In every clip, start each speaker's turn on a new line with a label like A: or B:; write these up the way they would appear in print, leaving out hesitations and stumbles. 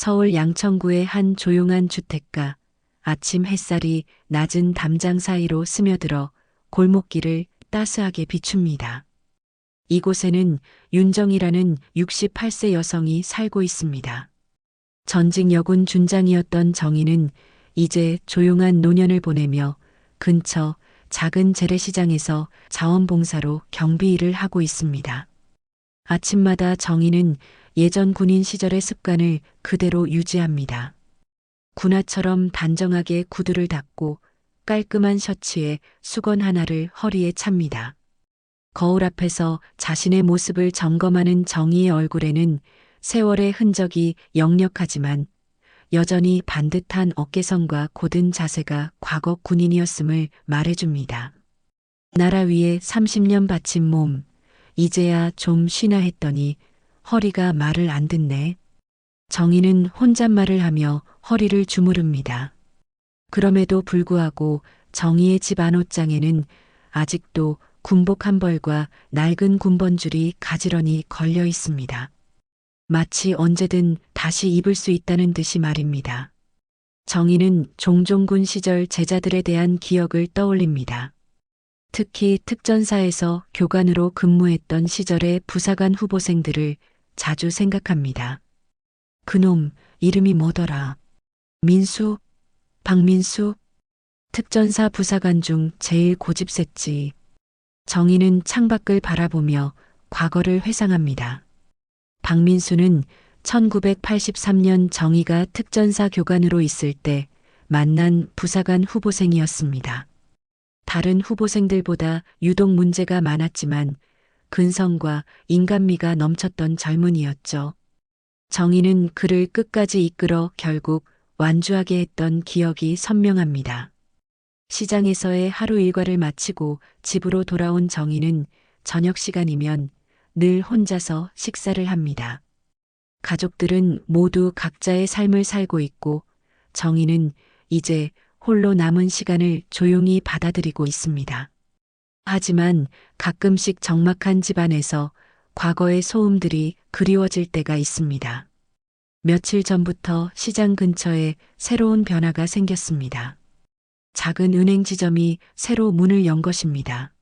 A: 서울 양천구의 한 조용한 주택가. 아침 햇살이 낮은 담장 사이로 스며들어 골목길을 따스하게 비춥니다. 이곳에는 윤정이라는 68세 여성이 살고 있습니다. 전직 여군 준장이었던 정희는 이제 조용한 노년을 보내며 근처 작은 재래시장에서 자원봉사로 경비 일을 하고 있습니다. 아침마다 정희는 예전 군인 시절의 습관을 그대로 유지합니다. 군화처럼 단정하게 구두를 닦고 깔끔한 셔츠에 수건 하나를 허리에 찹니다. 거울 앞에서 자신의 모습을 점검하는 정희의 얼굴에는 세월의 흔적이 역력하지만 여전히 반듯한 어깨선과 곧은 자세가 과거 군인이었음을 말해줍니다. 나라 위에 30년 바친 몸, 이제야 좀 쉬나 했더니 허리가 말을 안 듣네. 정희는 혼잣말을 하며 허리를 주무릅니다. 그럼에도 불구하고 정희의 집 안옷장에는 아직도 군복 한 벌과 낡은 군번줄이 가지런히 걸려 있습니다. 마치 언제든 다시 입을 수 있다는 듯이 말입니다. 정희는 종종 군 시절 제자들에 대한 기억을 떠올립니다. 특히 특전사에서 교관으로 근무했던 시절의 부사관 후보생들을 자주 생각합니다. 그놈 이름이 뭐더라? 민수? 박민수? 특전사 부사관 중 제일 고집셌지. 정희는 창밖을 바라보며 과거를 회상합니다. 박민수는 1983년 정희가 특전사 교관으로 있을 때 만난 부사관 후보생이었습니다. 다른 후보생들보다 유독 문제가 많았지만 근성과 인간미가 넘쳤던 젊은이였죠. 정희는 그를 끝까지 이끌어 결국 완주하게 했던 기억이 선명합니다. 시장에서의 하루 일과를 마치고 집으로 돌아온 정희는 저녁 시간이면 늘 혼자서 식사를 합니다. 가족들은 모두 각자의 삶을 살고 있고 정희는 이제 홀로 남은 시간을 조용히 받아들이고 있습니다. 하지만 가끔씩 적막한 집안에서 과거의 소음들이 그리워질 때가 있습니다. 며칠 전부터 시장 근처에 새로운 변화가 생겼습니다. 작은 은행 지점이 새로 문을 연 것입니다.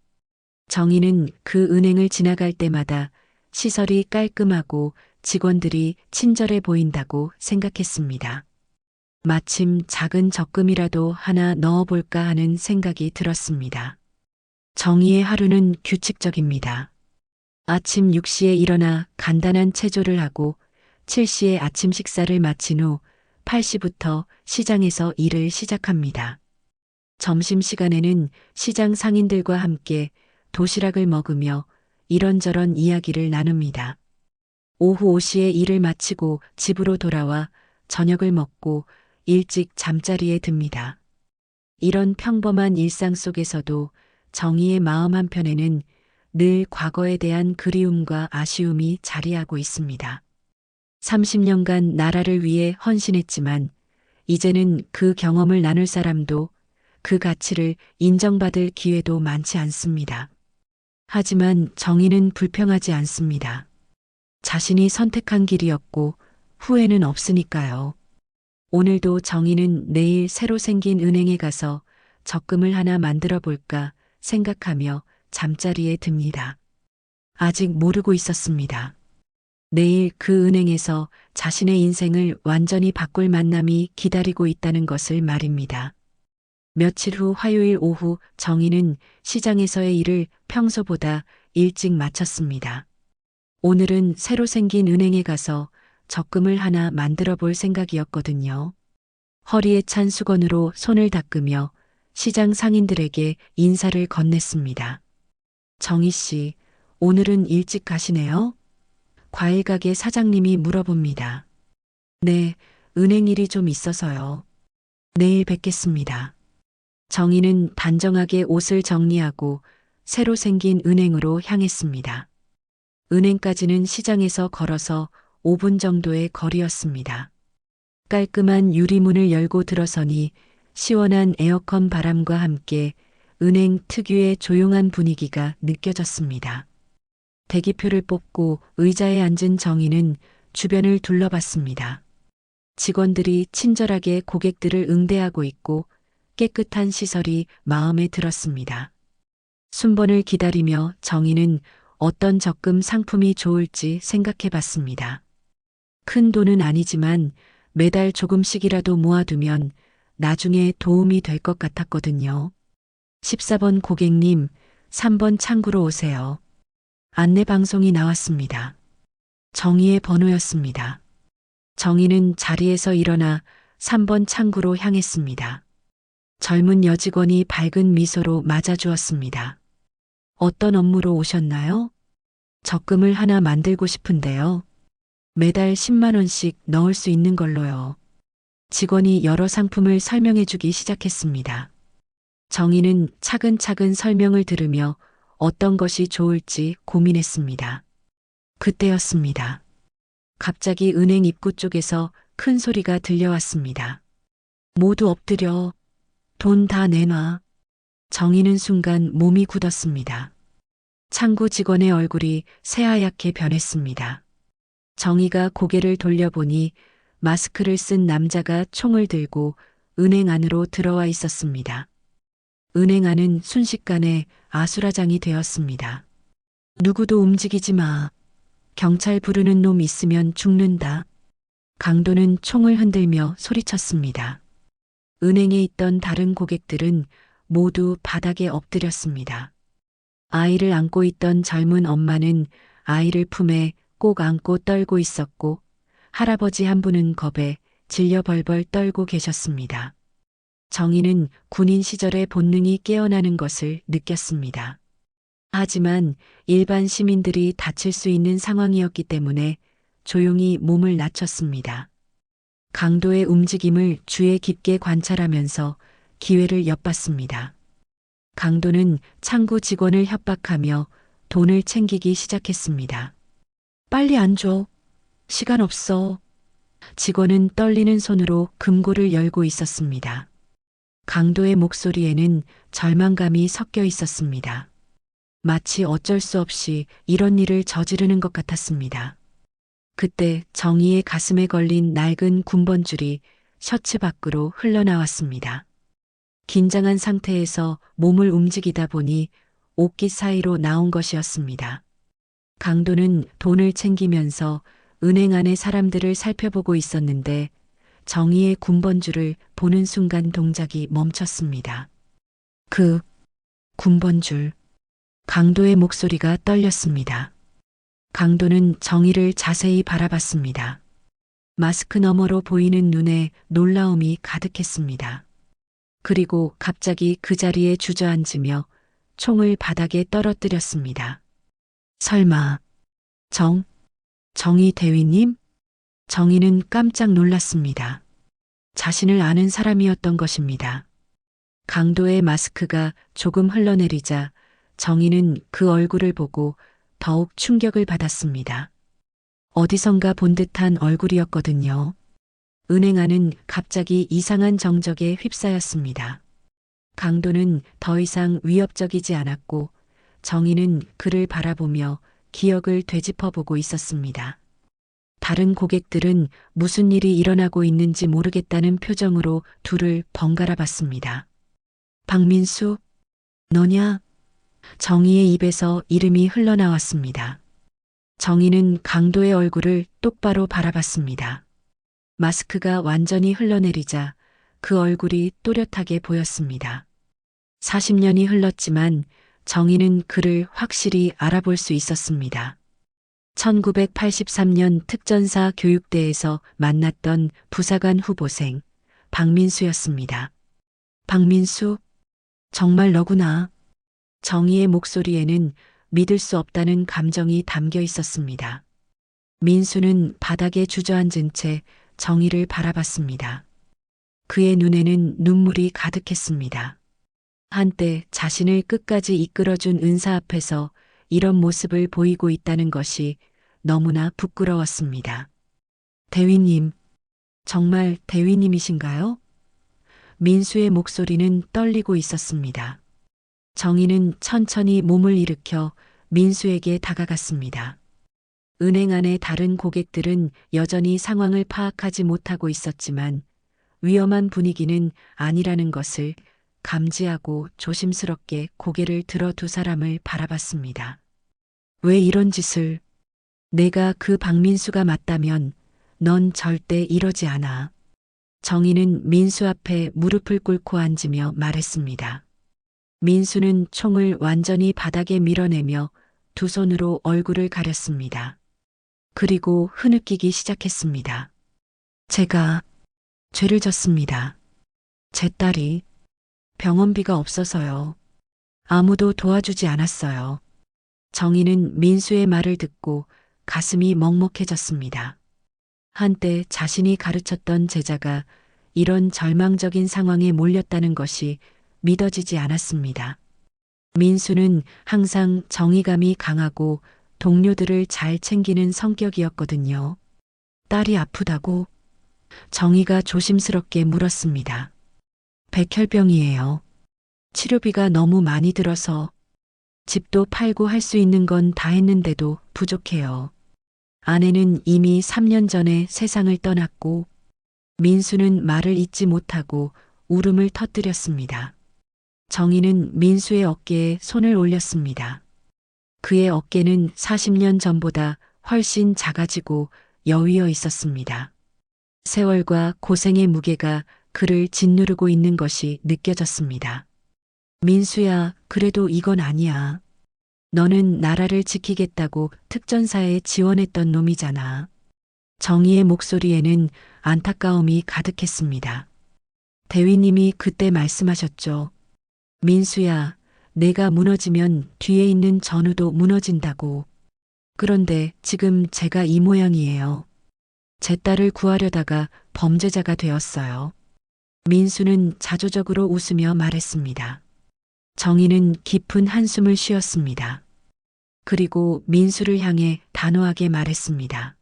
A: 정희는 그 은행을 지나갈 때마다 시설이 깔끔하고 직원들이 친절해 보인다고 생각했습니다. 마침 작은 적금이라도 하나 넣어볼까 하는 생각이 들었습니다. 정희의 하루는 규칙적입니다. 아침 6시에 일어나 간단한 체조를 하고 7시에 아침 식사를 마친 후 8시부터 시장에서 일을 시작합니다. 점심시간에는 시장 상인들과 함께 도시락을 먹으며 이런저런 이야기를 나눕니다. 오후 5시에 일을 마치고 집으로 돌아와 저녁을 먹고 일찍 잠자리에 듭니다. 이런 평범한 일상 속에서도 정희의 마음 한편에는 늘 과거에 대한 그리움과 아쉬움이 자리하고 있습니다. 30년간 나라를 위해 헌신했지만 이제는 그 경험을 나눌 사람도 그 가치를 인정받을 기회도 많지 않습니다. 하지만 정희는 불평하지 않습니다. 자신이 선택한 길이었고 후회는 없으니까요. 오늘도 정희는 내일 새로 생긴 은행에 가서 적금을 하나 만들어 볼까 생각하며 잠자리에 듭니다. 아직 모르고 있었습니다. 내일 그 은행에서 자신의 인생을 완전히 바꿀 만남이 기다리고 있다는 것을 말입니다. 며칠 후 화요일 오후 정희는 시장에서의 일을 평소보다 일찍 마쳤습니다. 오늘은 새로 생긴 은행에 가서 적금을 하나 만들어 볼 생각이었거든요. 허리에 찬 수건으로 손을 닦으며 시장 상인들에게 인사를 건넸습니다. 정희 씨, 오늘은 일찍 가시네요? 과일 가게 사장님이 물어봅니다. 네, 은행 일이 좀 있어서요. 내일 뵙겠습니다. 정희는 단정하게 옷을 정리하고 새로 생긴 은행으로 향했습니다. 은행까지는 시장에서 걸어서 5분 정도의 거리였습니다. 깔끔한 유리문을 열고 들어서니 시원한 에어컨 바람과 함께 은행 특유의 조용한 분위기가 느껴졌습니다. 대기표를 뽑고 의자에 앉은 정희는 주변을 둘러봤습니다. 직원들이 친절하게 고객들을 응대하고 있고 깨끗한 시설이 마음에 들었습니다. 순번을 기다리며 정희는 어떤 적금 상품이 좋을지 생각해 봤습니다. 큰 돈은 아니지만 매달 조금씩이라도 모아두면 나중에 도움이 될 것 같았거든요. 14번 고객님, 3번 창구로 오세요. 안내 방송이 나왔습니다. 정희의 번호였습니다. 정희는 자리에서 일어나 3번 창구로 향했습니다. 젊은 여직원이 밝은 미소로 맞아주었습니다. 어떤 업무로 오셨나요? 적금을 하나 만들고 싶은데요. 매달 10만 원씩 넣을 수 있는 걸로요. 직원이 여러 상품을 설명해 주기 시작했습니다. 정희는 차근차근 설명을 들으며 어떤 것이 좋을지 고민했습니다. 그때였습니다. 갑자기 은행 입구 쪽에서 큰 소리가 들려왔습니다. 모두 엎드려. 돈 다 내놔. 정희는 순간 몸이 굳었습니다. 창구 직원의 얼굴이 새하얗게 변했습니다. 정희가 고개를 돌려보니 마스크를 쓴 남자가 총을 들고 은행 안으로 들어와 있었습니다. 은행 안은 순식간에 아수라장이 되었습니다. 누구도 움직이지 마. 경찰 부르는 놈 있으면 죽는다. 강도는 총을 흔들며 소리쳤습니다. 은행에 있던 다른 고객들은 모두 바닥에 엎드렸습니다. 아이를 안고 있던 젊은 엄마는 아이를 품에 꼭 안고 떨고 있었고 할아버지 한 분은 겁에 질려 벌벌 떨고 계셨습니다. 정희는 군인 시절의 본능이 깨어나는 것을 느꼈습니다. 하지만 일반 시민들이 다칠 수 있는 상황이었기 때문에 조용히 몸을 낮췄습니다. 강도의 움직임을 주의 깊게 관찰하면서 기회를 엿봤습니다. 강도는 창구 직원을 협박하며 돈을 챙기기 시작했습니다. 빨리 안 줘. 시간 없어. 직원은 떨리는 손으로 금고를 열고 있었습니다. 강도의 목소리에는 절망감이 섞여 있었습니다. 마치 어쩔 수 없이 이런 일을 저지르는 것 같았습니다. 그때 정희의 가슴에 걸린 낡은 군번줄이 셔츠 밖으로 흘러나왔습니다. 긴장한 상태에서 몸을 움직이다 보니 옷깃 사이로 나온 것이었습니다. 강도는 돈을 챙기면서 은행 안의 사람들을 살펴보고 있었는데 정희의 군번줄을 보는 순간 동작이 멈췄습니다. 그 군번줄. 강도의 목소리가 떨렸습니다. 강도는 정희를 자세히 바라봤습니다. 마스크 너머로 보이는 눈에 놀라움이 가득했습니다. 그리고 갑자기 그 자리에 주저앉으며 총을 바닥에 떨어뜨렸습니다. 설마 정희 대위님? 정희는 깜짝 놀랐습니다. 자신을 아는 사람이었던 것입니다. 강도의 마스크가 조금 흘러내리자 정희는 그 얼굴을 보고 더욱 충격을 받았습니다. 어디선가 본 듯한 얼굴이었거든요. 은행 안은 갑자기 이상한 정적에 휩싸였습니다. 강도는 더 이상 위협적이지 않았고 정희는 그를 바라보며 기억을 되짚어보고 있었습니다. 다른 고객들은 무슨 일이 일어나고 있는지 모르겠다는 표정으로 둘을 번갈아 봤습니다. 박민수, 너냐? 정희의 입에서 이름이 흘러나왔습니다. 정희는 강도의 얼굴을 똑바로 바라봤습니다. 마스크가 완전히 흘러내리자 그 얼굴이 또렷하게 보였습니다. 40년이 흘렀지만 정희는 그를 확실히 알아볼 수 있었습니다. 1983년 특전사 교육대에서 만났던 부사관 후보생 박민수였습니다. 박민수, 정말 너구나. 정희의 목소리에는 믿을 수 없다는 감정이 담겨 있었습니다. 민수는 바닥에 주저앉은 채 정희를 바라봤습니다. 그의 눈에는 눈물이 가득했습니다. 한때 자신을 끝까지 이끌어준 은사 앞에서 이런 모습을 보이고 있다는 것이 너무나 부끄러웠습니다. 대위님, 정말 대위님이신가요? 민수의 목소리는 떨리고 있었습니다. 정희는 천천히 몸을 일으켜 민수에게 다가갔습니다. 은행 안의 다른 고객들은 여전히 상황을 파악하지 못하고 있었지만 위험한 분위기는 아니라는 것을 감지하고 조심스럽게 고개를 들어 두 사람을 바라봤습니다. 왜 이런 짓을? 내가 그 박민수가 맞다면 넌 절대 이러지 않아. 정희는 민수 앞에 무릎을 꿇고 앉으며 말했습니다. 민수는 총을 완전히 바닥에 밀어내며 두 손으로 얼굴을 가렸습니다. 그리고 흐느끼기 시작했습니다. 제가 죄를 졌습니다. 제 딸이 병원비가 없어서요. 아무도 도와주지 않았어요. 정희는 민수의 말을 듣고 가슴이 먹먹해졌습니다. 한때 자신이 가르쳤던 제자가 이런 절망적인 상황에 몰렸다는 것이 믿어지지 않았습니다. 민수는 항상 정의감이 강하고 동료들을 잘 챙기는 성격이었거든요. 딸이 아프다고? 정의가 조심스럽게 물었습니다. 백혈병이에요. 치료비가 너무 많이 들어서 집도 팔고 할 수 있는 건 다 했는데도 부족해요. 아내는 이미 3년 전에 세상을 떠났고 민수는 말을 잇지 못하고 울음을 터뜨렸습니다. 정희는 민수의 어깨에 손을 올렸습니다. 그의 어깨는 40년 전보다 훨씬 작아지고 여위어 있었습니다. 세월과 고생의 무게가 그를 짓누르고 있는 것이 느껴졌습니다. 민수야, 그래도 이건 아니야. 너는 나라를 지키겠다고 특전사에 지원했던 놈이잖아. 정희의 목소리에는 안타까움이 가득했습니다. 대위님이 그때 말씀하셨죠. 민수야, 내가 무너지면 뒤에 있는 전우도 무너진다고. 그런데 지금 제가 이 모양이에요. 제 딸을 구하려다가 범죄자가 되었어요. 민수는 자조적으로 웃으며 말했습니다. 정희는 깊은 한숨을 쉬었습니다. 그리고 민수를 향해 단호하게 말했습니다.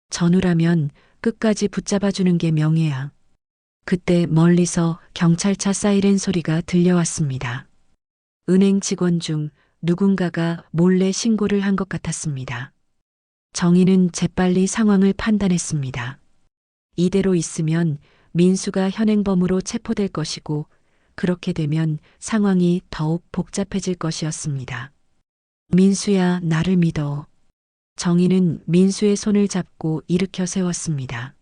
A: 전우라면 끝까지 붙잡아주는 게 명예야. 그때 멀리서 경찰차 사이렌 소리가 들려왔습니다. 은행 직원 중 누군가가 몰래 신고를 한 것 같았습니다. 정희는 재빨리 상황을 판단했습니다. 이대로 있으면 민수가 현행범으로 체포될 것이고 그렇게 되면 상황이 더욱 복잡해질 것이었습니다. 민수야, 나를 믿어. 정희는 민수의 손을 잡고 일으켜 세웠습니다.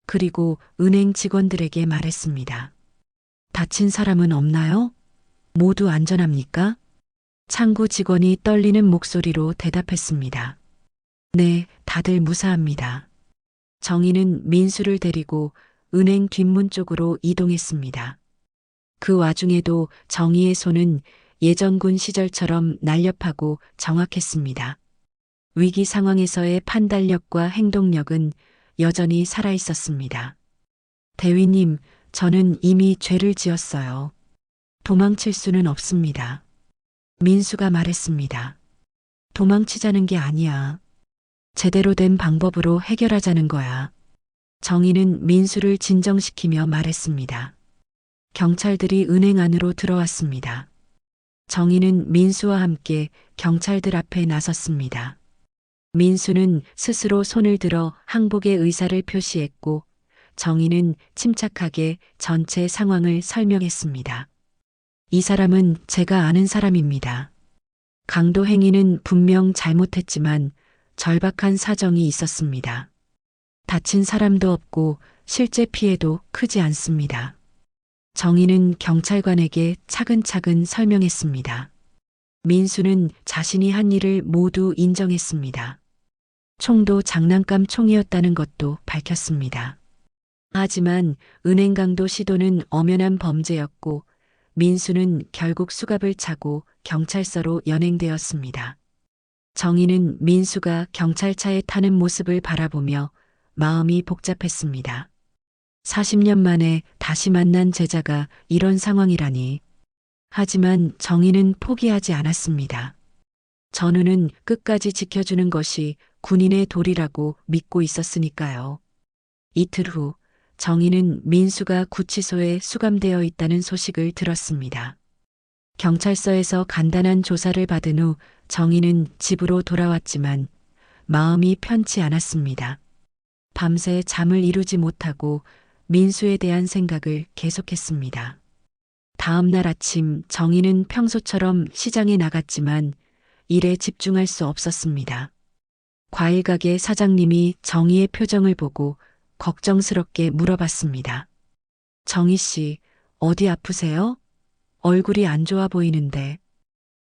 A: 그리고 은행 직원들에게 말했습니다. 다친 사람은 없나요? 모두 안전합니까? 창구 직원이 떨리는 목소리로 대답했습니다. 네, 다들 무사합니다. 정희는 민수를 데리고 은행 뒷문 쪽으로 이동했습니다. 그 와중에도 정희의 손은 예전 군 시절처럼 날렵하고 정확했습니다. 위기 상황에서의 판단력과 행동력은 여전히 살아 있었습니다. 대위님, 저는 이미 죄를 지었어요. 도망칠 수는 없습니다. 민수가 말했습니다. 도망치자는 게 아니야. 제대로 된 방법으로 해결하자는 거야. 정희는 민수를 진정시키며 말했습니다. 경찰들이 은행 안으로 들어왔습니다. 정희는 민수와 함께 경찰들 앞에 나섰습니다. 민수는 스스로 손을 들어 항복의 의사를 표시했고 정희는 침착하게 전체 상황을 설명했습니다. 이 사람은 제가 아는 사람입니다. 강도 행위는 분명 잘못했지만 절박한 사정이 있었습니다. 다친 사람도 없고 실제 피해도 크지 않습니다. 정희는 경찰관에게 차근차근 설명했습니다. 민수는 자신이 한 일을 모두 인정했습니다. 총도 장난감 총이었다는 것도 밝혔습니다. 하지만 은행 강도 시도는 엄연한 범죄였고 민수는 결국 수갑을 차고 경찰서로 연행되었습니다. 정희는 민수가 경찰차에 타는 모습을 바라보며 마음이 복잡했습니다. 40년 만에 다시 만난 제자가 이런 상황이라니. 하지만 정희는 포기하지 않았습니다. 전우는 끝까지 지켜주는 것이 군인의 도리라고 믿고 있었으니까요. 이틀 후 정희는 민수가 구치소에 수감되어 있다는 소식을 들었습니다. 경찰서에서 간단한 조사를 받은 후 정희는 집으로 돌아왔지만 마음이 편치 않았습니다. 밤새 잠을 이루지 못하고 민수에 대한 생각을 계속했습니다. 다음 날 아침 정희는 평소처럼 시장에 나갔지만 일에 집중할 수 없었습니다. 과일 가게 사장님이 정희의 표정을 보고 걱정스럽게 물어봤습니다. 정희 씨, 어디 아프세요? 얼굴이 안 좋아 보이는데.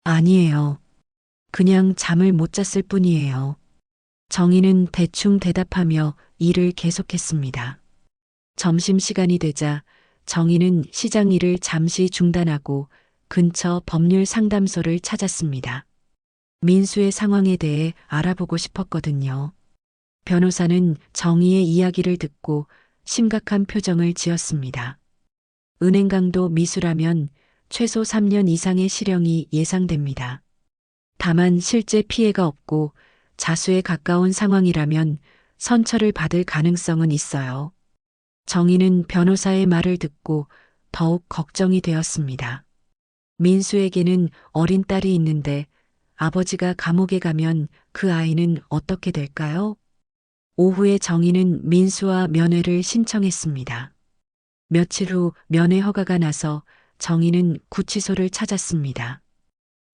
A: 아니에요. 그냥 잠을 못 잤을 뿐이에요. 정희는 대충 대답하며 일을 계속했습니다. 점심시간이 되자 정희는 시장 일을 잠시 중단하고 근처 법률 상담소를 찾았습니다. 민수의 상황에 대해 알아보고 싶었거든요. 변호사는 정희의 이야기를 듣고 심각한 표정을 지었습니다. 은행 강도 미수라면 최소 3년 이상의 실형이 예상됩니다. 다만 실제 피해가 없고 자수에 가까운 상황이라면 선처를 받을 가능성은 있어요. 정희는 변호사의 말을 듣고 더욱 걱정이 되었습니다. 민수에게는 어린 딸이 있는데 아버지가 감옥에 가면 그 아이는 어떻게 될까요? 오후에 정희는 민수와 면회를 신청했습니다. 며칠 후 면회 허가가 나서 정희는 구치소를 찾았습니다.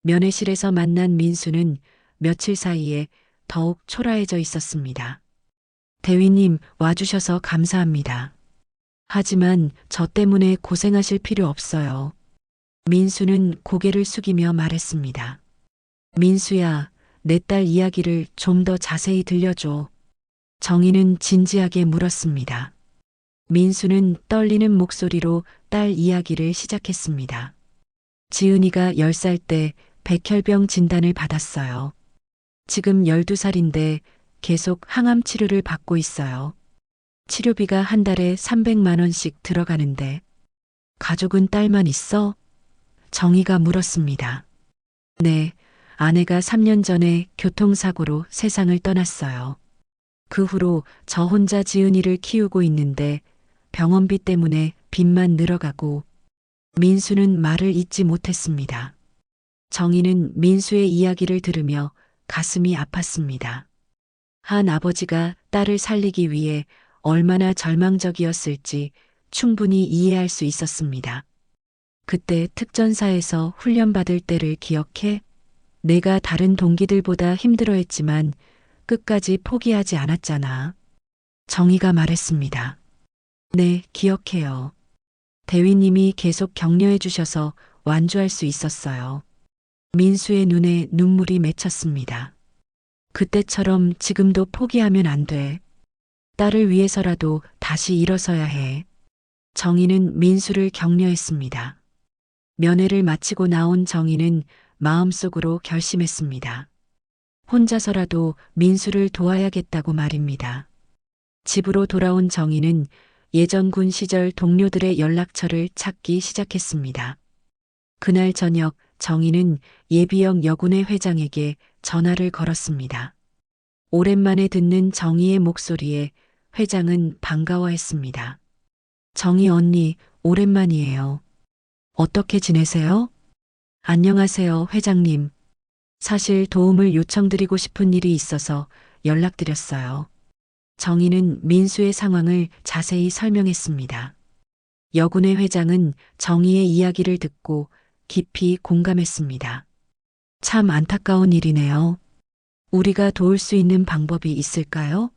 A: 면회실에서 만난 민수는 며칠 사이에 더욱 초라해져 있었습니다. 대위님, 와주셔서 감사합니다. 하지만 저 때문에 고생하실 필요 없어요. 민수는 고개를 숙이며 말했습니다. 민수야, 내 딸 이야기를 좀 더 자세히 들려줘. 정희는 진지하게 물었습니다. 민수는 떨리는 목소리로 딸 이야기를 시작했습니다. 지은이가 10살 때 백혈병 진단을 받았어요. 지금 12살인데 계속 항암 치료를 받고 있어요. 치료비가 한 달에 300만 원씩 들어가는데 가족은 딸만 있어? 정희가 물었습니다. 네, 아내가 3년 전에 교통사고로 세상을 떠났어요. 그 후로 저 혼자 지은이를 키우고 있는데 병원비 때문에 빚만 늘어가고. 민수는 말을 잇지 못했습니다. 정희는 민수의 이야기를 들으며 가슴이 아팠습니다. 한 아버지가 딸을 살리기 위해 얼마나 절망적이었을지 충분히 이해할 수 있었습니다. 그때 특전사에서 훈련받을 때를 기억해? 내가 다른 동기들보다 힘들어했지만 끝까지 포기하지 않았잖아. 정희가 말했습니다. 네, 기억해요. 대위님이 계속 격려해 주셔서 완주할 수 있었어요. 민수의 눈에 눈물이 맺혔습니다. 그때처럼 지금도 포기하면 안 돼. 딸을 위해서라도 다시 일어서야 해. 정희는 민수를 격려했습니다. 면회를 마치고 나온 정희는 마음속으로 결심했습니다. 혼자서라도 민수를 도와야겠다고 말입니다. 집으로 돌아온 정희는 예전 군 시절 동료들의 연락처를 찾기 시작했습니다. 그날 저녁 정희는 예비역 여군의 회장에게 전화를 걸었습니다. 오랜만에 듣는 정희의 목소리에 회장은 반가워했습니다. 정희 언니, 오랜만이에요. 어떻게 지내세요? 안녕하세요, 회장님. 사실 도움을 요청드리고 싶은 일이 있어서 연락드렸어요. 정희는 민수의 상황을 자세히 설명했습니다. 여군의 회장은 정희의 이야기를 듣고 깊이 공감했습니다. 참 안타까운 일이네요. 우리가 도울 수 있는 방법이 있을까요?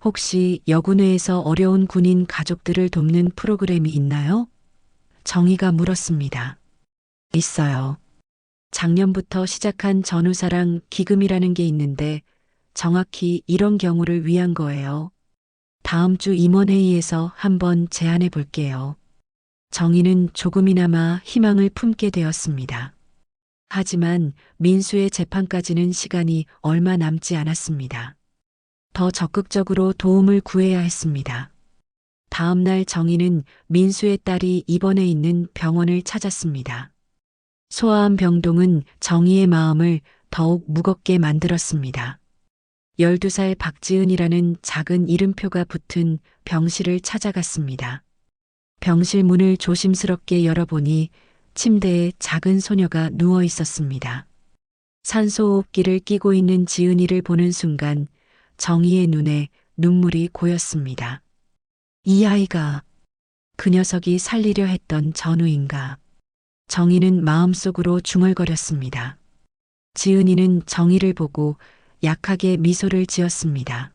A: 혹시 여군회에서 어려운 군인 가족들을 돕는 프로그램이 있나요? 정희가 물었습니다. 있어요. 작년부터 시작한 전후사랑 기금이라는 게 있는데 정확히 이런 경우를 위한 거예요. 다음 주 임원회의에서 한번 제안해 볼게요. 정희는 조금이나마 희망을 품게 되었습니다. 하지만 민수의 재판까지는 시간이 얼마 남지 않았습니다. 더 적극적으로 도움을 구해야 했습니다. 다음 날 정희는 민수의 딸이 입원해 있는 병원을 찾았습니다. 소아암 병동은 정희의 마음을 더욱 무겁게 만들었습니다. 12살 박지은이라는 작은 이름표가 붙은 병실을 찾아갔습니다. 병실 문을 조심스럽게 열어보니 침대에 작은 소녀가 누워 있었습니다. 산소호흡기를 끼고 있는 지은이를 보는 순간 정희의 눈에 눈물이 고였습니다. 이 아이가 그 녀석이 살리려 했던 전우인가. 정희는 마음속으로 중얼거렸습니다. 지은이는 정희를 보고 약하게 미소를 지었습니다.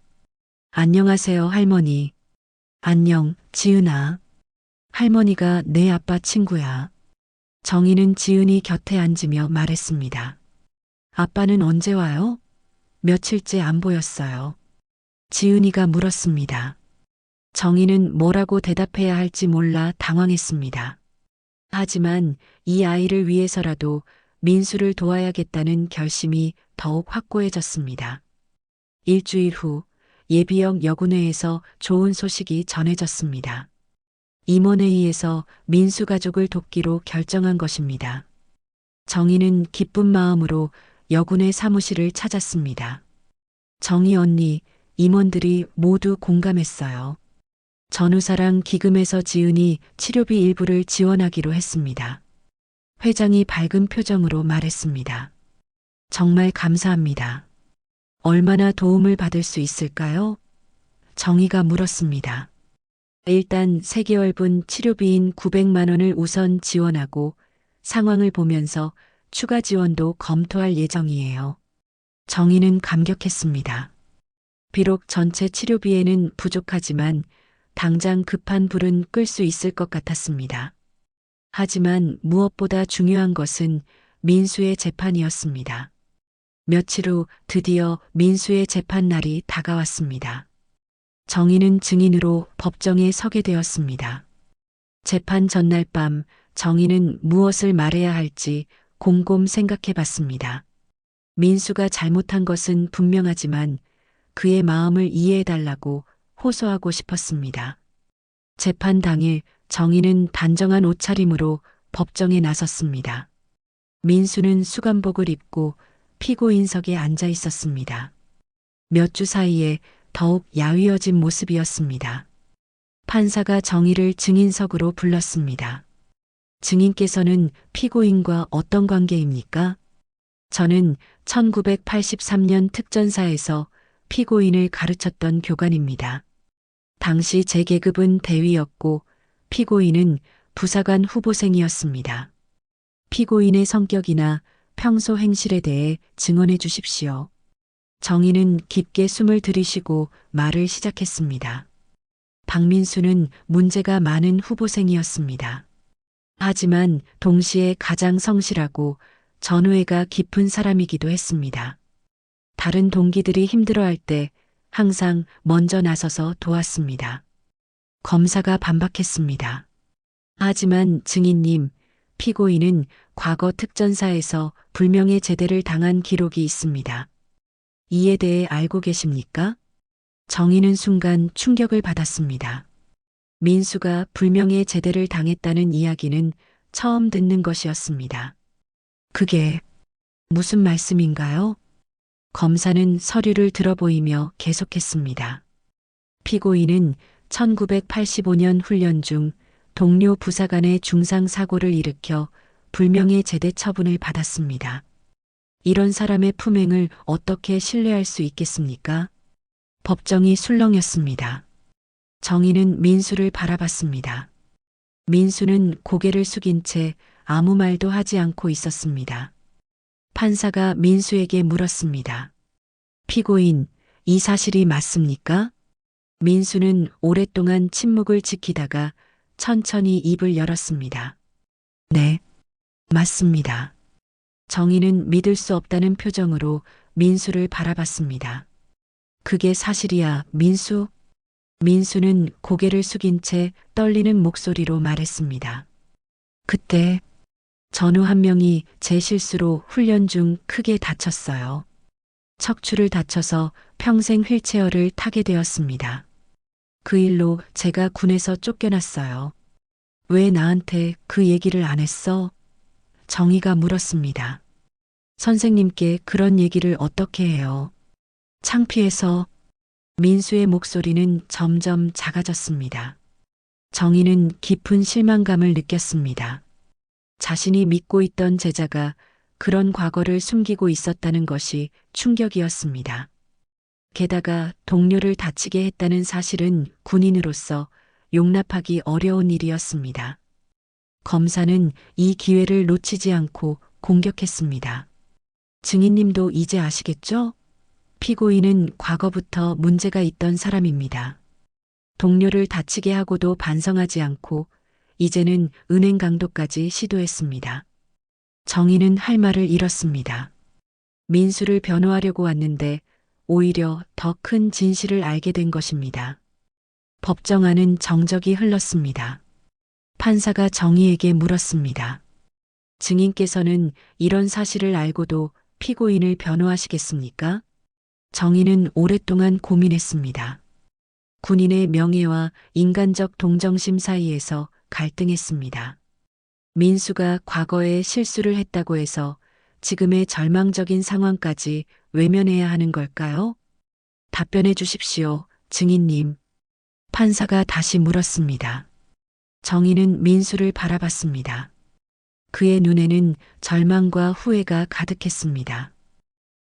A: 안녕하세요, 할머니. 안녕, 지은아. 할머니가 내 아빠 친구야. 정희는 지은이 곁에 앉으며 말했습니다. 아빠는 언제 와요? 며칠째 안 보였어요. 지은이가 물었습니다. 정희는 뭐라고 대답해야 할지 몰라 당황했습니다. 하지만 이 아이를 위해서라도 민수를 도와야겠다는 결심이 더욱 확고해졌습니다. 일주일 후 예비역 여군회에서 좋은 소식이 전해졌습니다. 임원회의에서 민수 가족을 돕기로 결정한 것입니다. 정희는 기쁜 마음으로 여군회 사무실을 찾았습니다. 정희 언니, 임원들이 모두 공감했어요. 전우사랑 기금에서 지은이 치료비 일부를 지원하기로 했습니다. 회장이 밝은 표정으로 말했습니다. 정말 감사합니다. 얼마나 도움을 받을 수 있을까요? 정희가 물었습니다. 일단 3개월분 치료비인 900만 원을 우선 지원하고 상황을 보면서 추가 지원도 검토할 예정이에요. 정희는 감격했습니다. 비록 전체 치료비에는 부족하지만 당장 급한 불은 끌 수 있을 것 같았습니다. 하지만 무엇보다 중요한 것은 민수의 재판이었습니다. 며칠 후 드디어 민수의 재판 날이 다가왔습니다. 정희는 증인으로 법정에 서게 되었습니다. 재판 전날 밤 정희는 무엇을 말해야 할지 곰곰 생각해 봤습니다. 민수가 잘못한 것은 분명하지만 그의 마음을 이해해 달라고 호소하고 싶었습니다. 재판 당일 정희는 단정한 옷차림으로 법정에 나섰습니다. 민수는 수감복을 입고 피고인석에 앉아 있었습니다. 몇 주 사이에 더욱 야위어진 모습이었습니다. 판사가 정희를 증인석으로 불렀습니다. 증인께서는 피고인과 어떤 관계입니까? 저는 1983년 특전사에서 피고인을 가르쳤던 교관입니다. 당시 제 계급은 대위였고 피고인은 부사관 후보생이었습니다. 피고인의 성격이나 평소 행실에 대해 증언해 주십시오. 정희는 깊게 숨을 들이쉬고 말을 시작했습니다. 박민수는 문제가 많은 후보생이었습니다. 하지만 동시에 가장 성실하고 전우애가 깊은 사람이기도 했습니다. 다른 동기들이 힘들어할 때 항상 먼저 나서서 도왔습니다. 검사가 반박했습니다. 하지만 증인님, 피고인은 과거 특전사에서 불명예 제대를 당한 기록이 있습니다. 이에 대해 알고 계십니까? 정희는 순간 충격을 받았습니다. 민수가 불명예 제대를 당했다는 이야기는 처음 듣는 것이었습니다. 그게 무슨 말씀인가요? 검사는 서류를 들어보이며 계속했습니다. 피고인은 1985년 훈련 중 동료 부사관의 중상사고를 일으켜 불명예 제대 처분을 받았습니다. 이런 사람의 품행을 어떻게 신뢰할 수 있겠습니까? 법정이 술렁였습니다. 정희는 민수를 바라봤습니다. 민수는 고개를 숙인 채 아무 말도 하지 않고 있었습니다. 판사가 민수에게 물었습니다. 피고인, 이 사실이 맞습니까? 민수는 오랫동안 침묵을 지키다가 천천히 입을 열었습니다. 네, 맞습니다. 정희는 믿을 수 없다는 표정으로 민수를 바라봤습니다. 그게 사실이야, 민수? 민수는 고개를 숙인 채 떨리는 목소리로 말했습니다. 그때 전우 한 명이 제 실수로 훈련 중 크게 다쳤어요. 척추를 다쳐서 평생 휠체어를 타게 되었습니다. 그 일로 제가 군에서 쫓겨났어요. 왜 나한테 그 얘기를 안 했어? 정희가 물었습니다. 선생님께 그런 얘기를 어떻게 해요? 창피해서. 민수의 목소리는 점점 작아졌습니다. 정희는 깊은 실망감을 느꼈습니다. 자신이 믿고 있던 제자가 그런 과거를 숨기고 있었다는 것이 충격이었습니다. 게다가 동료를 다치게 했다는 사실은 군인으로서 용납하기 어려운 일이었습니다. 검사는 이 기회를 놓치지 않고 공격했습니다. 증인님도 이제 아시겠죠? 피고인은 과거부터 문제가 있던 사람입니다. 동료를 다치게 하고도 반성하지 않고 이제는 은행 강도까지 시도했습니다. 정의는 할 말을 잃었습니다. 민수를 변호하려고 왔는데 오히려 더 큰 진실을 알게 된 것입니다. 법정 안은 정적이 흘렀습니다. 판사가 정의에게 물었습니다. 증인께서는 이런 사실을 알고도 피고인을 변호하시겠습니까? 정의는 오랫동안 고민했습니다. 군인의 명예와 인간적 동정심 사이에서 갈등했습니다. 민수가 과거에 실수를 했다고 해서 지금의 절망적인 상황까지 외면해야 하는 걸까요? 답변해 주십시오, 증인님. 판사가 다시 물었습니다. 정의는 민수를 바라봤습니다. 그의 눈에는 절망과 후회가 가득했습니다.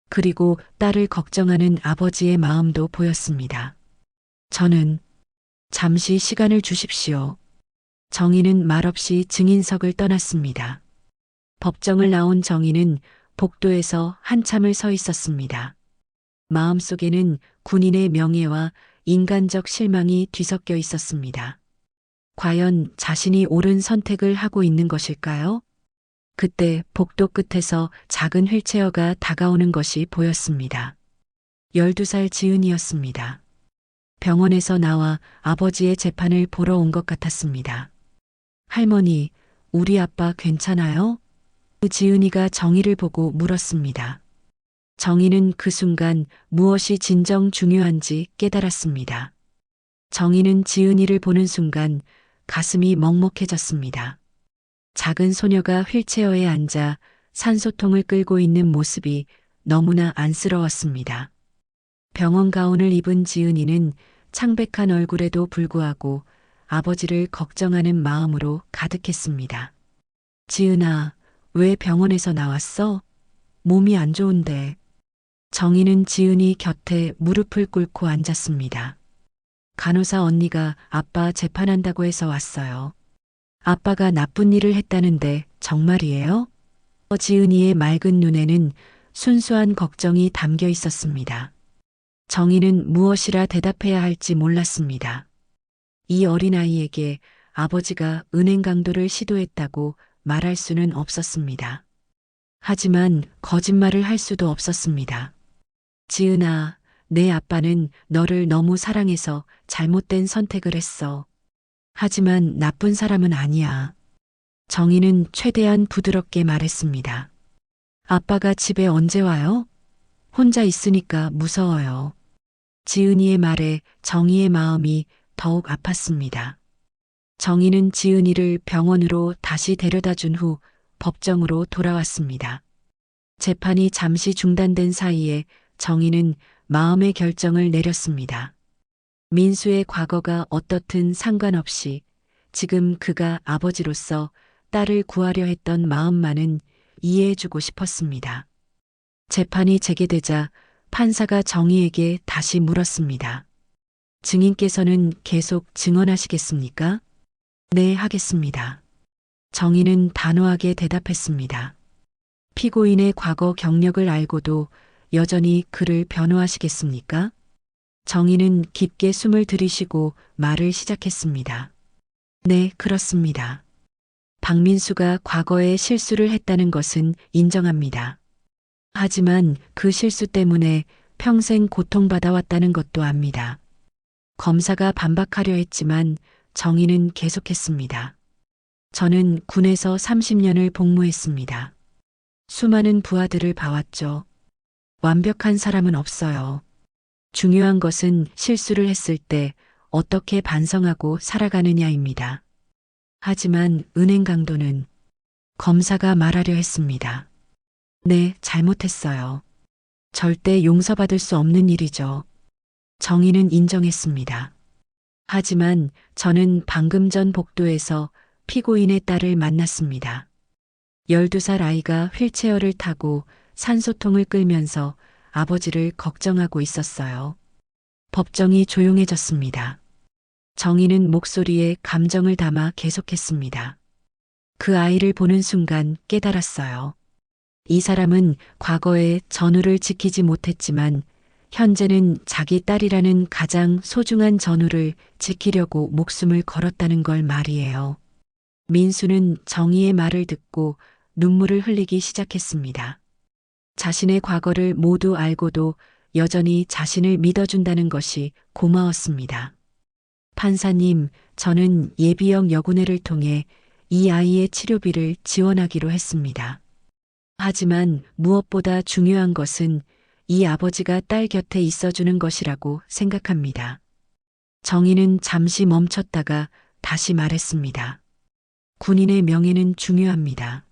A: 그리고 딸을 걱정하는 아버지의 마음도 보였습니다. 저는 잠시 시간을 주십시오. 정의는 말없이 증인석을 떠났습니다. 법정을 나온 정의는 복도에서 한참을 서 있었습니다. 마음속에는 군인의 명예와 인간적 실망이 뒤섞여 있었습니다. 과연 자신이 옳은 선택을 하고 있는 것일까요? 그때 복도 끝에서 작은 휠체어가 다가오는 것이 보였습니다. 12살 지은이었습니다. 병원에서 나와 아버지의 재판을 보러 온 것 같았습니다. 할머니, 우리 아빠 괜찮아요? 지은이가 정의를 보고 물었습니다. 정의는 그 순간 무엇이 진정 중요한지 깨달았습니다. 정의는 지은이를 보는 순간 가슴이 먹먹해졌습니다. 작은 소녀가 휠체어에 앉아 산소통을 끌고 있는 모습이 너무나 안쓰러웠습니다. 병원 가운을 입은 지은이는 창백한 얼굴에도 불구하고 아버지를 걱정하는 마음으로 가득했습니다. 지은아, 왜 병원에서 나왔어? 몸이 안 좋은데. 정의는 지은이 곁에 무릎을 꿇고 앉았습니다. 간호사 언니가 아빠 재판한다고 해서 왔어요. 아빠가 나쁜 일을 했다는데 정말이에요? 지은이의 맑은 눈에는 순수한 걱정이 담겨 있었습니다. 정의는 무엇이라 대답해야 할지 몰랐습니다. 이 어린아이에게 아버지가 은행 강도를 시도했다고 말할 수는 없었습니다. 하지만 거짓말을 할 수도 없었습니다. 지은아, 내 아빠는 너를 너무 사랑해서 잘못된 선택을 했어. 하지만 나쁜 사람은 아니야. 정의는 최대한 부드럽게 말했습니다. 아빠가 집에 언제 와요? 혼자 있으니까 무서워요. 지은이의 말에 정의의 마음이 더욱 아팠습니다. 정의는 지은이를 병원으로 다시 데려다 준 후 법정으로 돌아왔습니다. 재판이 잠시 중단된 사이에 정의는 마음의 결정을 내렸습니다. 민수의 과거가 어떻든 상관없이 지금 그가 아버지로서 딸을 구하려 했던 마음만은 이해해주고 싶었습니다. 재판이 재개되자 판사가 정의에게 다시 물었습니다. 증인께서는 계속 증언하시겠습니까? 네, 하겠습니다. 정의는 단호하게 대답했습니다. 피고인의 과거 경력을 알고도 여전히 그를 변호하시겠습니까? 정의는 깊게 숨을 들이쉬고 말을 시작했습니다. 네, 그렇습니다. 박민수가 과거에 실수를 했다는 것은 인정합니다. 하지만 그 실수 때문에 평생 고통받아왔다는 것도 압니다. 검사가 반박하려 했지만 정의는 계속했습니다. 저는 군에서 30년을 복무했습니다. 수많은 부하들을 봐왔죠. 완벽한 사람은 없어요. 중요한 것은 실수를 했을 때 어떻게 반성하고 살아가느냐입니다. 하지만 은행 강도는 검사가 말하려 했습니다. 네, 잘못했어요. 절대 용서받을 수 없는 일이죠. 정의는 인정했습니다. 하지만 저는 방금 전 복도에서 피고인의 딸을 만났습니다. 12살 아이가 휠체어를 타고 산소통을 끌면서 아버지를 걱정하고 있었어요. 법정이 조용해졌습니다. 정희는 목소리에 감정을 담아 계속했습니다. 그 아이를 보는 순간 깨달았어요. 이 사람은 과거에 전우를 지키지 못했지만 현재는 자기 딸이라는 가장 소중한 전우를 지키려고 목숨을 걸었다는 걸 말이에요. 민수는 정희의 말을 듣고 눈물을 흘리기 시작했습니다. 자신의 과거를 모두 알고도 여전히 자신을 믿어준다는 것이 고마웠습니다. 판사님, 저는 예비역 여군회를 통해 이 아이의 치료비를 지원하기로 했습니다. 하지만 무엇보다 중요한 것은 이 아버지가 딸 곁에 있어주는 것이라고 생각합니다. 정희는 잠시 멈췄다가 다시 말했습니다. 군인의 명예는 중요합니다.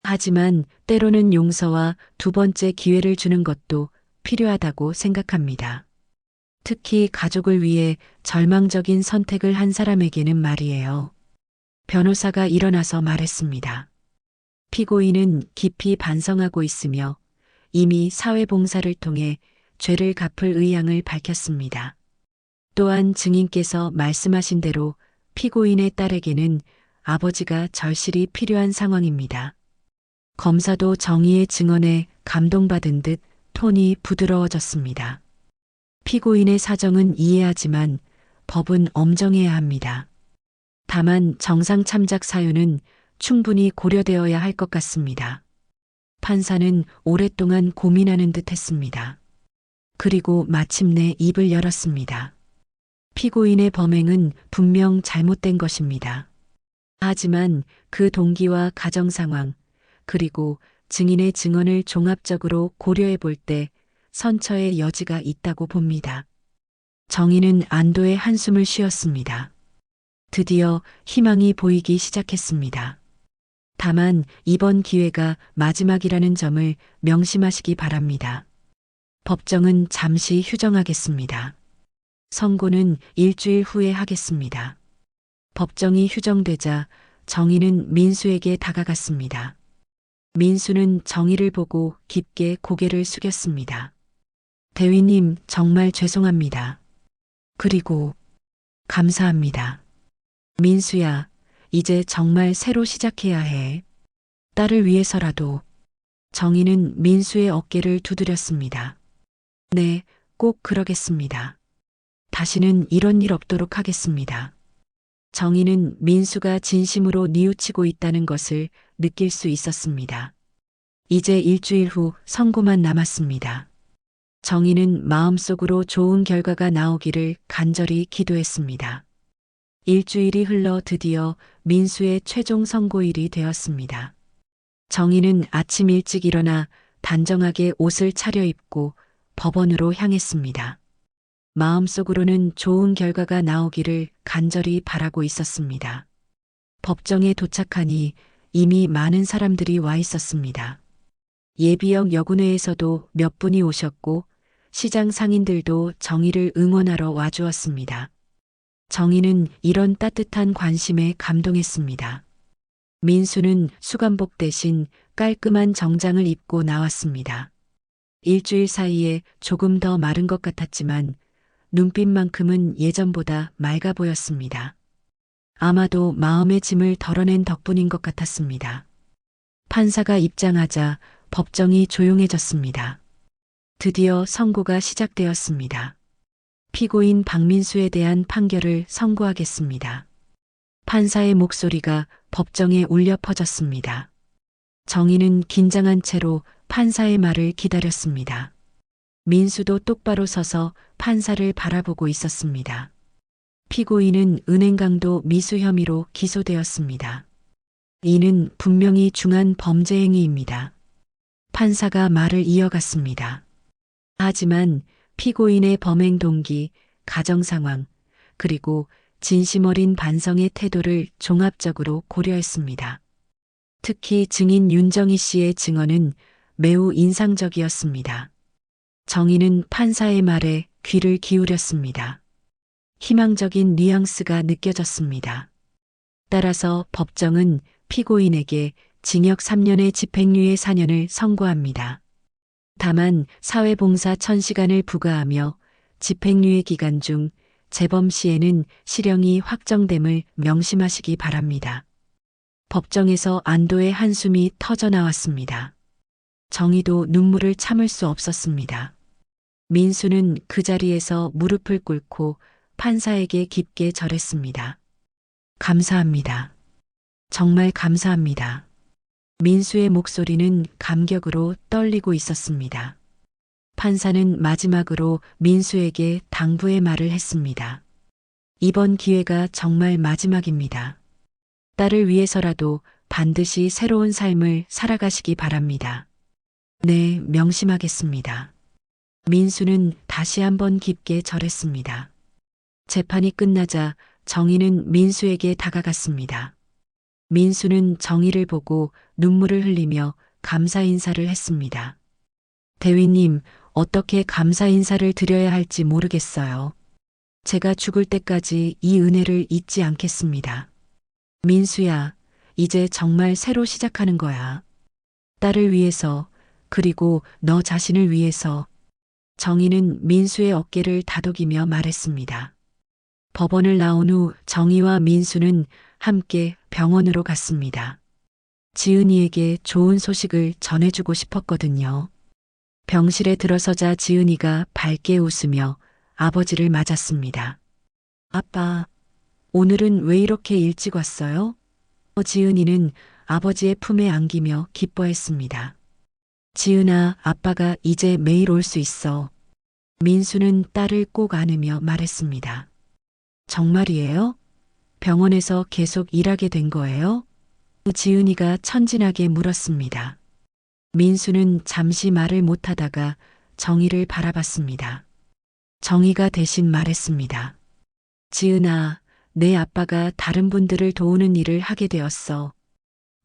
A: 하지만 때로는 용서와 두 번째 기회를 주는 것도 필요하다고 생각합니다. 특히 가족을 위해 절망적인 선택을 한 사람에게는 말이에요. 변호사가 일어나서 말했습니다. 피고인은 깊이 반성하고 있으며 이미 사회봉사를 통해 죄를 갚을 의향을 밝혔습니다. 또한 증인께서 말씀하신 대로 피고인의 딸에게는 아버지가 절실히 필요한 상황입니다. 검사도 정의의 증언에 감동받은 듯 톤이 부드러워졌습니다. 피고인의 사정은 이해하지만 법은 엄정해야 합니다. 다만 정상 참작 사유는 충분히 고려되어야 할 것 같습니다. 판사는 오랫동안 고민하는 듯 했습니다. 그리고 마침내 입을 열었습니다. 피고인의 범행은 분명 잘못된 것입니다. 하지만 그 동기와 가정 상황, 그리고 증인의 증언을 종합적으로 고려해 볼 때 선처의 여지가 있다고 봅니다. 정희는 안도의 한숨을 쉬었습니다. 드디어 희망이 보이기 시작했습니다. 다만 이번 기회가 마지막이라는 점을 명심하시기 바랍니다. 법정은 잠시 휴정하겠습니다. 선고는 일주일 후에 하겠습니다. 법정이 휴정되자 정희는 민수에게 다가갔습니다. 민수는 정희를 보고 깊게 고개를 숙였습니다. 대위님, 정말 죄송합니다. 그리고 감사합니다. 민수야, 이제 정말 새로 시작해야 해. 딸을 위해서라도. 정희는 민수의 어깨를 두드렸습니다. 네, 꼭 그러겠습니다. 다시는 이런 일 없도록 하겠습니다. 정희는 민수가 진심으로 뉘우치고 있다는 것을 느낄 수 있었습니다. 이제 일주일 후 선고만 남았습니다. 정희는 마음속으로 좋은 결과가 나오기를 간절히 기도했습니다. 일주일이 흘러 드디어 민수의 최종 선고일이 되었습니다. 정희는 아침 일찍 일어나 단정하게 옷을 차려입고 법원으로 향했습니다. 마음속으로는 좋은 결과가 나오기를 간절히 바라고 있었습니다. 법정에 도착하니 이미 많은 사람들이 와 있었습니다. 예비역 여군회에서도 몇 분이 오셨고 시장 상인들도 정희를 응원하러 와주었습니다. 정희는 이런 따뜻한 관심에 감동했습니다. 민수는 수감복 대신 깔끔한 정장을 입고 나왔습니다. 일주일 사이에 조금 더 마른 것 같았지만 눈빛만큼은 예전보다 맑아 보였습니다. 아마도 마음의 짐을 덜어낸 덕분인 것 같았습니다. 판사가 입장하자 법정이 조용해졌습니다. 드디어 선고가 시작되었습니다. 피고인 박민수에 대한 판결을 선고하겠습니다. 판사의 목소리가 법정에 울려 퍼졌습니다. 정희는 긴장한 채로 판사의 말을 기다렸습니다. 민수도 똑바로 서서 판사를 바라보고 있었습니다. 피고인은 은행강도 미수 혐의로 기소되었습니다. 이는 분명히 중한 범죄 행위입니다. 판사가 말을 이어갔습니다. 하지만 피고인의 범행 동기, 가정 상황, 그리고 진심 어린 반성의 태도를 종합적으로 고려했습니다. 특히 증인 윤정희 씨의 증언은 매우 인상적이었습니다. 정희는 판사의 말에 귀를 기울였습니다. 희망적인 뉘앙스가 느껴졌습니다. 따라서 법정은 피고인에게 징역 3년에 집행유예 4년을 선고합니다. 다만 사회봉사 1000시간을 부과하며 집행유예 기간 중 재범 시에는 실형이 확정됨을 명심하시기 바랍니다. 법정에서 안도의 한숨이 터져 나왔습니다. 정희도 눈물을 참을 수 없었습니다. 민수는 그 자리에서 무릎을 꿇고 판사에게 깊게 절했습니다. 감사합니다. 정말 감사합니다. 민수의 목소리는 감격으로 떨리고 있었습니다. 판사는 마지막으로 민수에게 당부의 말을 했습니다. 이번 기회가 정말 마지막입니다. 딸을 위해서라도 반드시 새로운 삶을 살아가시기 바랍니다. 네, 명심하겠습니다. 민수는 다시 한번 깊게 절했습니다. 재판이 끝나자 정희는 민수에게 다가갔습니다. 민수는 정희를 보고 눈물을 흘리며 감사 인사를 했습니다. 대위님, 어떻게 감사 인사를 드려야 할지 모르겠어요. 제가 죽을 때까지 이 은혜를 잊지 않겠습니다. 민수야, 이제 정말 새로 시작하는 거야. 딸을 위해서, 그리고 너 자신을 위해서. 정희는 민수의 어깨를 다독이며 말했습니다. 법원을 나온 후 정희와 민수는 함께 병원으로 갔습니다. 지은이에게 좋은 소식을 전해주고 싶었거든요. 병실에 들어서자 지은이가 밝게 웃으며 아버지를 맞았습니다. 아빠, 오늘은 왜 이렇게 일찍 왔어요? 지은이는 아버지의 품에 안기며 기뻐했습니다. 지은아, 아빠가 이제 매일 올 수 있어. 민수는 딸을 꼭 안으며 말했습니다. 정말이에요? 병원에서 계속 일하게 된 거예요? 지은이가 천진하게 물었습니다. 민수는 잠시 말을 못하다가 정희를 바라봤습니다. 정희가 대신 말했습니다. 지은아, 내 아빠가 다른 분들을 도우는 일을 하게 되었어.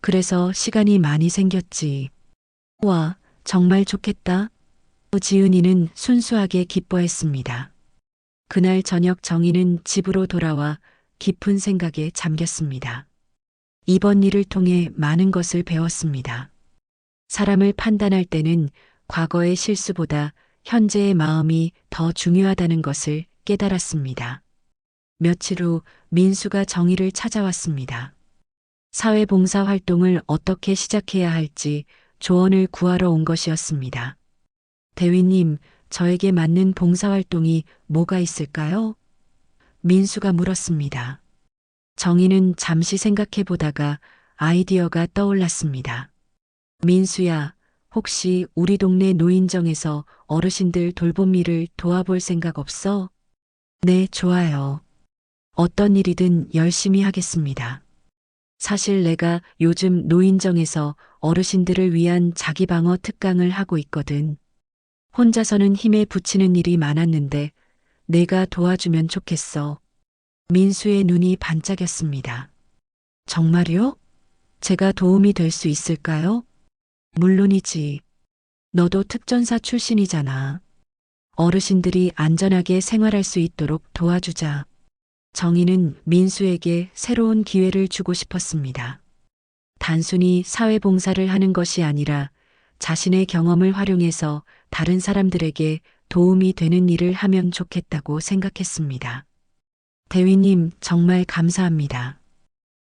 A: 그래서 시간이 많이 생겼지. 와, 정말 좋겠다. 지은이는 순수하게 기뻐했습니다. 그날 저녁 정희는 집으로 돌아와 깊은 생각에 잠겼습니다. 이번 일을 통해 많은 것을 배웠습니다. 사람을 판단할 때는 과거의 실수보다 현재의 마음이 더 중요하다는 것을 깨달았습니다. 며칠 후 민수가 정희를 찾아왔습니다. 사회봉사 활동을 어떻게 시작해야 할지 조언을 구하러 온 것이었습니다. 대위님, 저에게 맞는 봉사활동이 뭐가 있을까요? 민수가 물었습니다. 정희는 잠시 생각해 보다가 아이디어가 떠올랐습니다. 민수야, 혹시 우리 동네 노인정에서 어르신들 돌봄 일을 도와볼 생각 없어? 네, 좋아요. 어떤 일이든 열심히 하겠습니다. 사실 내가 요즘 노인정에서 어르신들을 위한 자기방어 특강을 하고 있거든. 혼자서는 힘에 부치는 일이 많았는데 내가 도와주면 좋겠어. 민수의 눈이 반짝였습니다. 정말요? 제가 도움이 될 수 있을까요? 물론이지. 너도 특전사 출신이잖아. 어르신들이 안전하게 생활할 수 있도록 도와주자. 정희는 민수에게 새로운 기회를 주고 싶었습니다. 단순히 사회봉사를 하는 것이 아니라 자신의 경험을 활용해서 다른 사람들에게 도움이 되는 일을 하면 좋겠다고 생각했습니다. 대위님, 정말 감사합니다.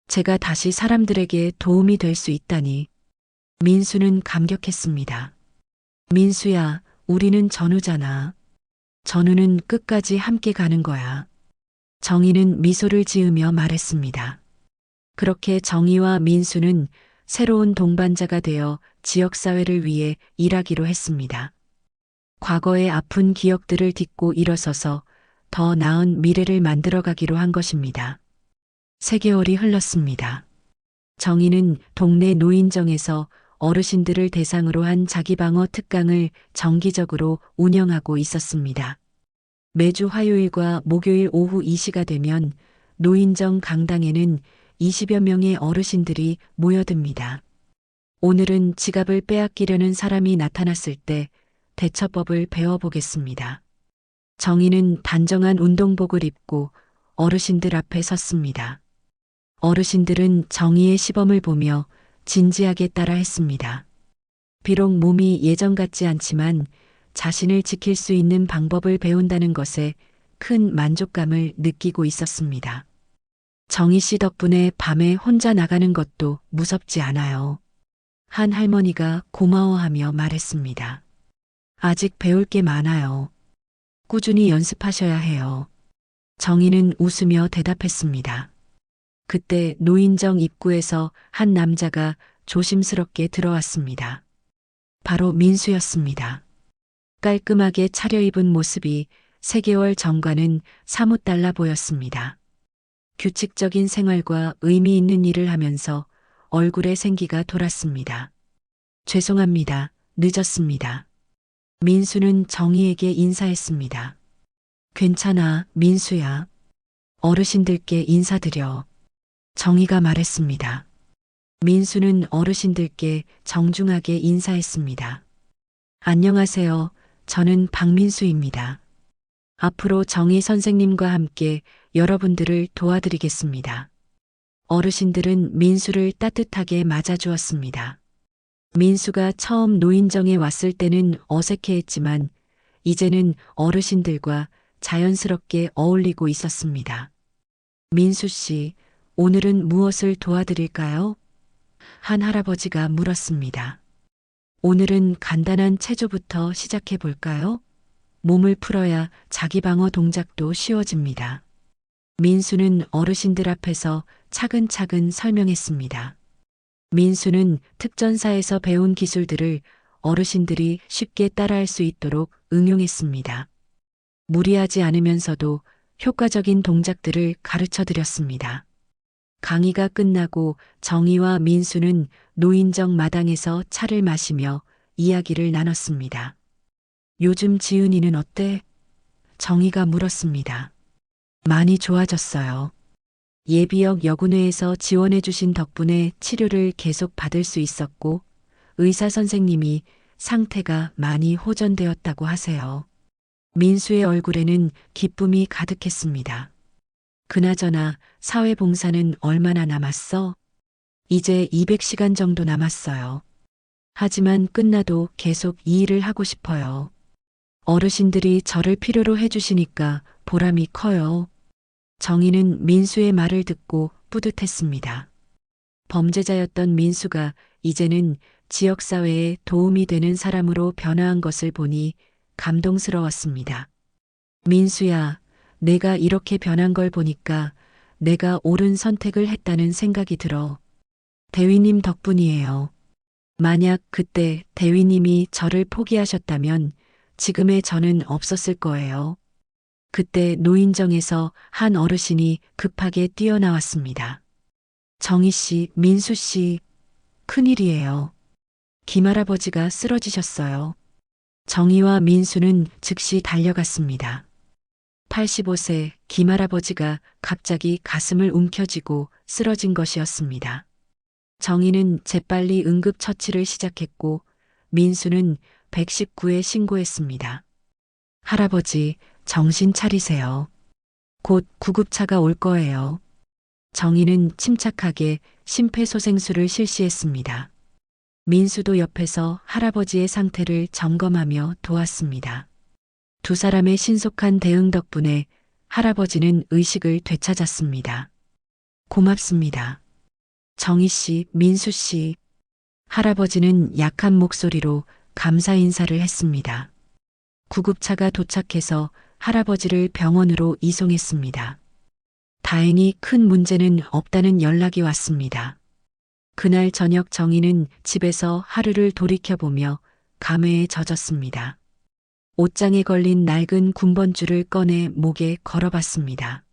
A: 제가 다시 사람들에게 도움이 될 수 있다니. 민수는 감격했습니다. 민수야, 우리는 전우잖아. 전우는 끝까지 함께 가는 거야. 정희는 미소를 지으며 말했습니다. 그렇게 정희와 민수는 새로운 동반자가 되어 지역사회를 위해 일하기로 했습니다. 과거의 아픈 기억들을 딛고 일어서서 더 나은 미래를 만들어가기로 한 것입니다. 3개월이 흘렀습니다. 정희는 동네 노인정에서 어르신들을 대상으로 한 자기방어 특강을 정기적으로 운영하고 있었습니다. 매주 화요일과 목요일 오후 2시가 되면 노인정 강당에는 20여 명의 어르신들이 모여듭니다. 오늘은 지갑을 빼앗기려는 사람이 나타났을 때 대처법을 배워보겠습니다. 정희는 단정한 운동복을 입고 어르신들 앞에 섰습니다. 어르신들은 정희의 시범을 보며 진지하게 따라했습니다. 비록 몸이 예전 같지 않지만 자신을 지킬 수 있는 방법을 배운다는 것에 큰 만족감을 느끼고 있었습니다. 정희 씨 덕분에 밤에 혼자 나가는 것도 무섭지 않아요. 한 할머니가 고마워하며 말했습니다. 아직 배울 게 많아요. 꾸준히 연습하셔야 해요. 정희는 웃으며 대답했습니다. 그때 노인정 입구에서 한 남자가 조심스럽게 들어왔습니다. 바로 민수였습니다. 깔끔하게 차려입은 모습이 3개월 전과는 사뭇 달라 보였습니다. 규칙적인 생활과 의미 있는 일을 하면서 얼굴에 생기가 돌았습니다. 죄송합니다. 늦었습니다. 민수는 정희에게 인사했습니다. 괜찮아, 민수야. 어르신들께 인사드려. 정희가 말했습니다. 민수는 어르신들께 정중하게 인사했습니다. 안녕하세요. 저는 박민수입니다. 앞으로 정희 선생님과 함께 여러분들을 도와드리겠습니다. 어르신들은 민수를 따뜻하게 맞아주었습니다. 민수가 처음 노인정에 왔을 때는 어색해했지만 이제는 어르신들과 자연스럽게 어울리고 있었습니다. 민수 씨, 오늘은 무엇을 도와드릴까요? 한 할아버지가 물었습니다. 오늘은 간단한 체조부터 시작해 볼까요? 몸을 풀어야 자기 방어 동작도 쉬워집니다. 민수는 어르신들 앞에서 차근차근 설명했습니다. 민수는 특전사에서 배운 기술들을 어르신들이 쉽게 따라할 수 있도록 응용했습니다. 무리하지 않으면서도 효과적인 동작들을 가르쳐 드렸습니다. 강의가 끝나고 정희와 민수는 노인정 마당에서 차를 마시며 이야기를 나눴습니다. 요즘 지은이는 어때? 정희가 물었습니다. 많이 좋아졌어요. 예비역 여군회에서 지원해 주신 덕분에 치료를 계속 받을 수 있었고 의사 선생님이 상태가 많이 호전되었다고 하세요. 민수의 얼굴에는 기쁨이 가득했습니다. 그나저나 사회봉사는 얼마나 남았어? 이제 200시간 정도 남았어요. 하지만 끝나도 계속 이 일을 하고 싶어요. 어르신들이 저를 필요로 해주시니까 보람이 커요. 정희는 민수의 말을 듣고 뿌듯했습니다. 범죄자였던 민수가 이제는 지역사회에 도움이 되는 사람으로 변화한 것을 보니 감동스러웠습니다. 민수야, 내가 이렇게 변한 걸 보니까 내가 옳은 선택을 했다는 생각이 들어. 대위님 덕분이에요. 만약 그때 대위님이 저를 포기하셨다면 지금의 저는 없었을 거예요. 그때 노인정에서 한 어르신이 급하게 뛰어나왔습니다. 정희 씨, 민수 씨, 큰일이에요. 김할아버지가 쓰러지셨어요. 정희와 민수는 즉시 달려갔습니다. 85세 김할아버지가 갑자기 가슴을 움켜쥐고 쓰러진 것이었습니다. 정희는 재빨리 응급처치를 시작했고 민수는 119에 신고했습니다. 할아버지, 정신 차리세요. 곧 구급차가 올 거예요. 정희는 침착하게 심폐소생술을 실시했습니다. 민수도 옆에서 할아버지의 상태를 점검하며 도왔습니다. 두 사람의 신속한 대응 덕분에 할아버지는 의식을 되찾았습니다. 고맙습니다. 정희 씨, 민수 씨. 할아버지는 약한 목소리로 감사 인사를 했습니다. 구급차가 도착해서 할아버지를 병원으로 이송했습니다. 다행히 큰 문제는 없다는 연락이 왔습니다. 그날 저녁 정희는 집에서 하루를 돌이켜보며 감회에 젖었습니다. 옷장에 걸린 낡은 군번줄을 꺼내 목에 걸어봤습니다.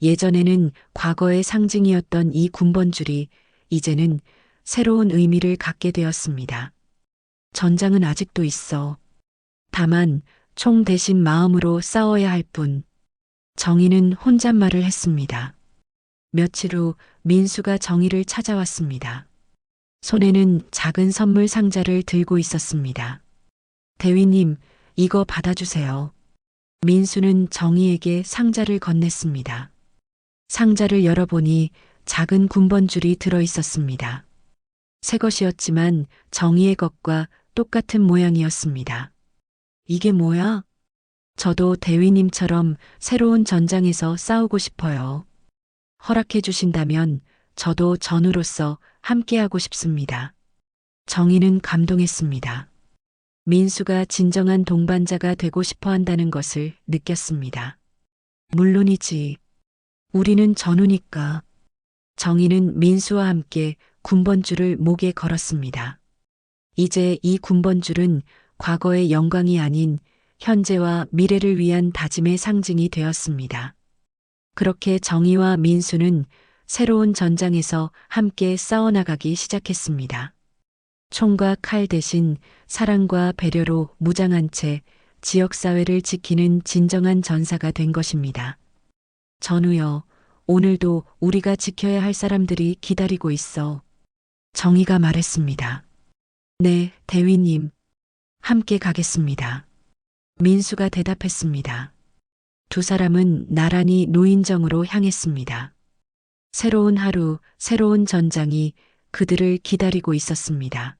A: 예전에는 과거의 상징이었던 이 군번줄이 이제는 새로운 의미를 갖게 되었습니다. 전장은 아직도 있어. 다만 총 대신 마음으로 싸워야 할 뿐. 정희는 혼잣말을 했습니다. 며칠 후 민수가 정희를 찾아왔습니다. 손에는 작은 선물 상자를 들고 있었습니다. 대위님, 이거 받아주세요. 민수는 정희에게 상자를 건넸습니다. 상자를 열어보니 작은 군번줄이 들어 있었습니다. 새 것이었지만 정의의 것과 똑같은 모양이었습니다. 이게 뭐야? 저도 대위님처럼 새로운 전장에서 싸우고 싶어요. 허락해 주신다면 저도 전우로서 함께하고 싶습니다. 정의는 감동했습니다. 민수가 진정한 동반자가 되고 싶어 한다는 것을 느꼈습니다. 물론이지. 우리는 전우니까. 정의는 민수와 함께 군번줄을 목에 걸었습니다. 이제 이 군번줄은 과거의 영광이 아닌 현재와 미래를 위한 다짐의 상징이 되었습니다. 그렇게 정의와 민수는 새로운 전장에서 함께 싸워나가기 시작했습니다. 총과 칼 대신 사랑과 배려로 무장한 채 지역사회를 지키는 진정한 전사가 된 것입니다. 전우여, 오늘도 우리가 지켜야 할 사람들이 기다리고 있어. 정의가 말했습니다. 네, 대위님. 함께 가겠습니다. 민수가 대답했습니다. 두 사람은 나란히 노인정으로 향했습니다. 새로운 하루, 새로운 전장이 그들을 기다리고 있었습니다.